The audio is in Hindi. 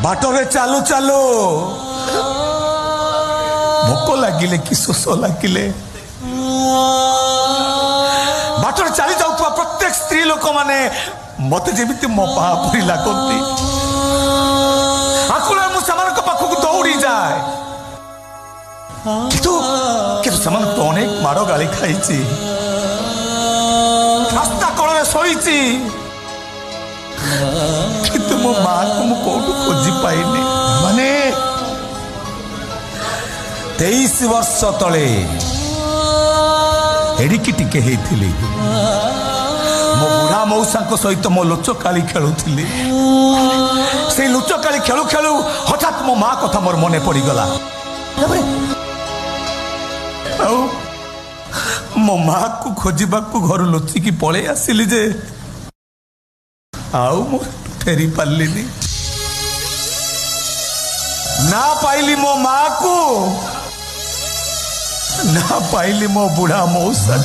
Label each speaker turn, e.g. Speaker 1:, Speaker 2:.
Speaker 1: बाटरे चालू चालू भोक लगिले कि शोष लगिले बाटरे चली जाऊा प्रत्येक स्त्री लोक माने मत जेमिति मो बापरी लगती आकुल मुझे पाखक दौड़ी जाए किंतु तो अनेक माड़ गाली खाई रास्ता कड़े शोची किंतु मो माँ को मु कौटू खोजी पाइनी माने 23 वर्ष तले एडिकी टिके हेइथिली मो बुढ़ा मौसा सहित मो लुचकाली खेलुथिली से लुचकाली खेलु खेलु हठात मो माँ कथा मोर मने पड़गला मो माँ को खोजा घर लुचिकी पलि आसिली जे आउ मो फेरी पार्लिनी ना पाइली मो माँ को ना पाइली मो बुढ़ा मौसा